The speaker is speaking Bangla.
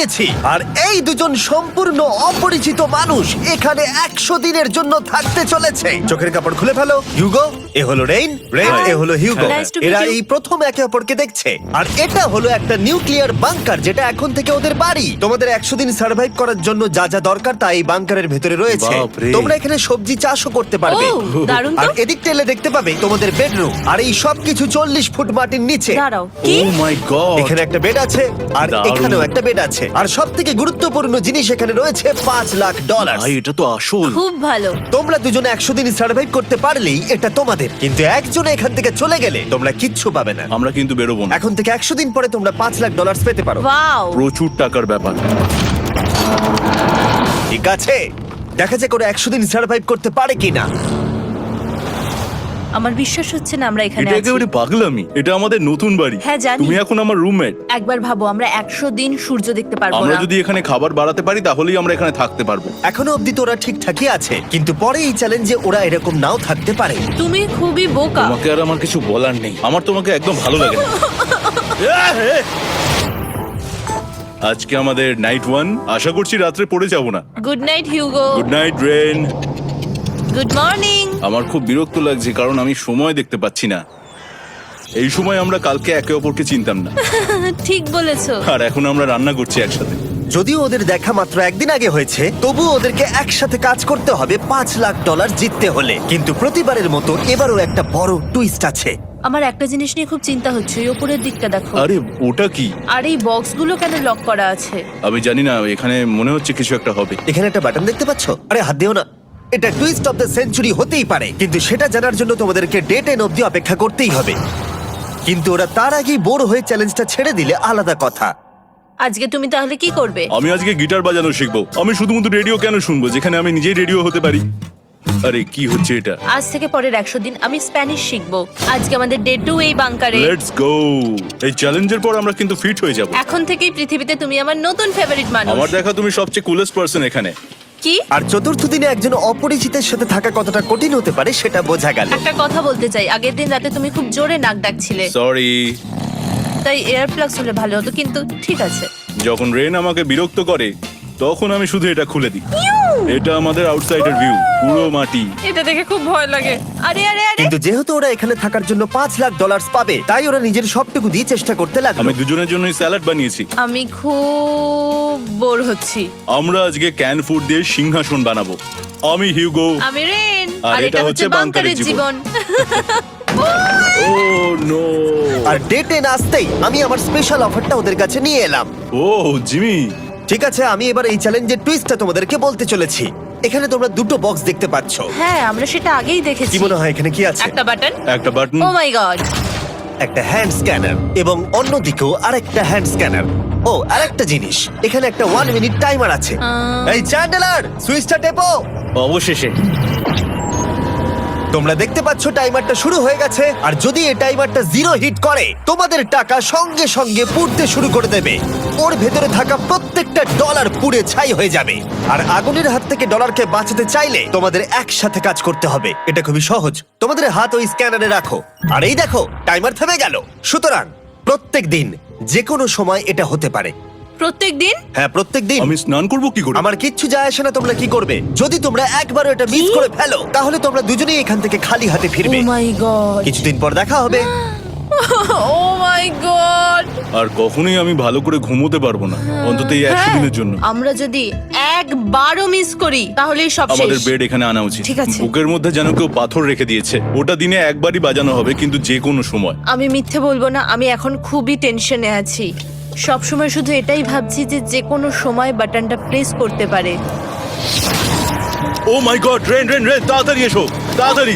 দিয়েছি। আর এই দুজন সম্পূর্ণ অপরিচিত মানুষ এখানে 100 দিনের জন্য থাকতে চলেছে। চোখের কাপড় খুলে ফেলো। হিউগো, এ হলো রেইন, এ হলো হিউগো। Nice to meet এরা you. এই প্রথম একে অপরকে দেখছে। আর এটা হলো একটা নিউক্লিয়ার বাংকার, যেটা এখন থেকে ওদের বাড়ি। তোমাদের 100 দিন সার্ভাইভ করার জন্য যা যা দরকার তা এই বাংকারের ভেতরে রয়েছে। বাপরে। তোমরা এখানে সবজি চাষও করতে পারবে। ও, দারুণ তো। আর এদিক টেলে দেখতে পাবে তোমাদের বেডরুম। আর এই সব কিছু 40 ফুট মাটির নিচে। দাঁড়াও, কি? ও মাই গড, এখানে একটা বেড আছে, আর দারুণ। এখানেও একটা বেড আছে। আর সব থেকে গুরুত্বপূর্ণ জিনিস এখানে রয়েছে $5 লাখ। ভাই এটা তো আসল। খুব ভালো। তোমরা দুজনে 100 দিন সার্ভাইভ করতে পারলেই এটা তোমাদের, কিন্তু একজন এখান থেকে চলে গেলে তোমরা কিচ্ছু পাবে না। আমরা কিন্তু বেরোবো না, এখন থেকে 100 দিন পরে তোমরা $5 লাখ পেতে পারো। ওয়াও। প্রচুর টাকার ব্যাপার। ঠিক আছে, দেখা যাক ওরা 100 দিন সার্ভাইভ করতে পারে কিনা। আমার বিশ্বাস হচ্ছে না আমরা এখানে এটা আছি। একেবারে পাগলামি। এটা আমাদের নতুন বাড়ি। হ্যাঁ, জানি। তুমি এখন আমার রুমমেট। একবার ভাবো, আমরা 100 দিন সূর্য দেখতে পারবো আমরা না। যদি এখানে খাবার বাড়াতে পারি তাহলেই আমরা এখানে থাকতে পারবো। এখনো অব্দি তো ওরা ঠিকঠাকই আছে, কিন্তু পরে এই চ্যালেঞ্জে ওরা এরকম নাও থাকতে পারে। তুমি খুবই বোকা। তোমাকে আর আমার কিছু বলার নেই। আমার তোমাকে একদম ভালো লাগে না। আজকে আমাদের নাইট 1। আশা করছি রাত্রে পড়ে যাব না। Good night Hugo. Good night Ren. Good morning. আমার খুব বিরক্ত লাগছে কারণ আমি সময় দেখতে পাচ্ছি না। এই সময় আমরা কালকে একে অপরকে চিনতাম না, ঠিক বলেছো। আর এখন আমরা রান্না করছি একসাথে। যদিও ওদের দেখা মাত্র একদিন আগে হয়েছে, তবুও ওদেরকে একসাথে কাজ করতে হবে $5 লাখ জিততে হলে। কিন্তু প্রতিবারের মতো এবারও একটা বড় টুইস্ট আছে। আমার একটা জিনিস নিয়ে খুব চিন্তা হচ্ছে, ওই উপরের দিকটা দেখো। আরে ওটা কি? আর এই বক্সগুলো কেন লক করা আছে? আমি জানি না, এখানে মনে হচ্ছে কিছু একটা হবে। এখানে একটা বাটন দেখতে পাচ্ছ? আরে হাত দিও না। এটা টুইস্ট অফ দ্য সেঞ্চুরি হতেই পারে, কিন্তু সেটা জানার জন্য তোমাদেরকে ডে 10 অব্দি অপেক্ষা করতেই হবে। কিন্তু ওরা তার আগেই বোর হয়ে চ্যালেঞ্জটা ছেড়ে দিলে আলাদা কথা। আজকে তুমি তাহলে কি করবে? আমি আজকে গিটার বাজানো শিখবো। আমি শুধুমাত্র রেডিও কেন শুনবো যেখানে আমি নিজেই রেডিও হতে পারি? আরে কি হচ্ছে এটা? আজ থেকে পরের 100 দিন আমি স্প্যানিশ শিখবো। আজকে আমাদের ডে 2 এই বাংকারে। Let's go. এই চ্যালেঞ্জের পর আমরা কিন্তু ফিট হয়ে যাব। এখন থেকেই পৃথিবীতে তুমি আমার নতুন ফেভারিট মানুষ। আমার দেখা তুমি সবচেয়ে কুলেস্ট পারসন এখানে। কি? আর চতুর্থ দিনে একজন অপরিচিতের সাথে থাকা কতটা কঠিন হতে পারে সেটা বোঝা গেল। একটা কথা বলতে চাই, আগের দিন রাতে তুমি খুব জোরে নাক ডাকছিলে, সরি। তাই এয়ার প্লাগস হলে ভালো হতো, কিন্তু ঠিক আছে। যখন রেন আমাকে বিরক্ত করে তখন আমি শুধু এটা খুলে দিই। এটা আমাদের আউটসাইডার ভিউ, পুরো মাটি। এটা দেখে খুব ভয় লাগে। আরে আরে আরে, কিন্তু যেহেতু ওরা এখানে থাকার জন্য $5 লাখ পাবে, তাই ওরা নিজের সবটুকু দিয়ে চেষ্টা করতে লাগলো। আমি দুজনের জন্যই স্যালাড বানিয়েছি। আমি খুব বোর হচ্ছি। আমরা আজকে ক্যান ফুড দিয়ে সিংহাসন বানাবো। আমি হিউগো। আমি রেন, আর আর এটা হচ্ছে বাংকারের জীবন। ও নো। আর ডে 10 আসতেই আমি আমার স্পেশাল অফারটা ওদের কাছে নিয়ে এলাম। ও জিমি। ঠিক আছে, আমি এবার এই চ্যালেঞ্জের টুইস্টটা তোমাদেরকে বলতে চলেছি। এখানে তোমরা দুটো বক্স দেখতে পাচ্ছ। হ্যাঁ, আমরা সেটা আগেই দেখেছি। কি মনে হয় এখানে কি আছে? একটা বাটন। একটা বাটন। ও মাই গড। একটা হ্যান্ড স্ক্যানার, এবং অন্যদিকেও আরেকটা হ্যান্ড স্ক্যানার। ও, আরেকটা জিনিস, এখানে একটা 1 মিনিট টাইমার আছে। এই চ্যান্ডেলার, সুইচটা টেপো। অবশেষে তোমরা দেখতে পাচ্ছ টাইমারটা শুরু হয়ে গেছে। আর যদি এই টাইমারটা 0 হিট করে, তোমাদের টাকা সঙ্গে সঙ্গে পুড়তে শুরু করে দেবে। ওর ভেতরে থাকা প্রত্যেকটা ডলার পুড়ে ছাই হয়ে যাবে। আর আগুনের হাত থেকে ডলারকে বাঁচাতে চাইলে তোমাদের একসাথে কাজ করতে হবে। এটা খুবই সহজ। তোমাদের হাত ওই স্ক্যানারে রাখো, আর এই দেখো টাইমার থেমে গেল। সুতরাং প্রত্যেক দিন যে কোনো সময় এটা হতে পারে। প্রত্যেক দিন? হ্যাঁ, প্রত্যেক দিন। আমি স্নান করবো কি করে? আমার কিচ্ছু যায় আসে না তোমরা কি করবে। যদি তোমরা একবারও এটা মিস করে ফেলো, তাহলে তোমরা দুজনেই এখান থেকে খালি হাতে ও ফিরবে। মাই গড। কিছুদিন পর দেখা হবে। ও মাই গড। আর কখনোই আমি ভালো করে ঘুমোতে পারবো না, অন্তত এই 100 দিনের জন্য। আমরা যদি একবারও মিস করি তাহলেই সব শেষ। আমাদের বেড এখানে আনা উচিত। ঠিক আছে। বুকের মধ্যে যেন কেউ পাথর রেখে দিয়েছে। ওটা দিনে একবারই বাজানো হবে, কিন্তু যে কোনো সময়। আমি মিথ্যে বলবো না, আমি এখন খুবই টেনশনে আছি। সব সময় শুধু এটাই ভাবছি যে যে কোনো সময় বাটনটা প্রেস করতে পারে। ও মাই গড, রেন রেন রেন, তাড়াতাড়ি এসো, তাড়াতাড়ি।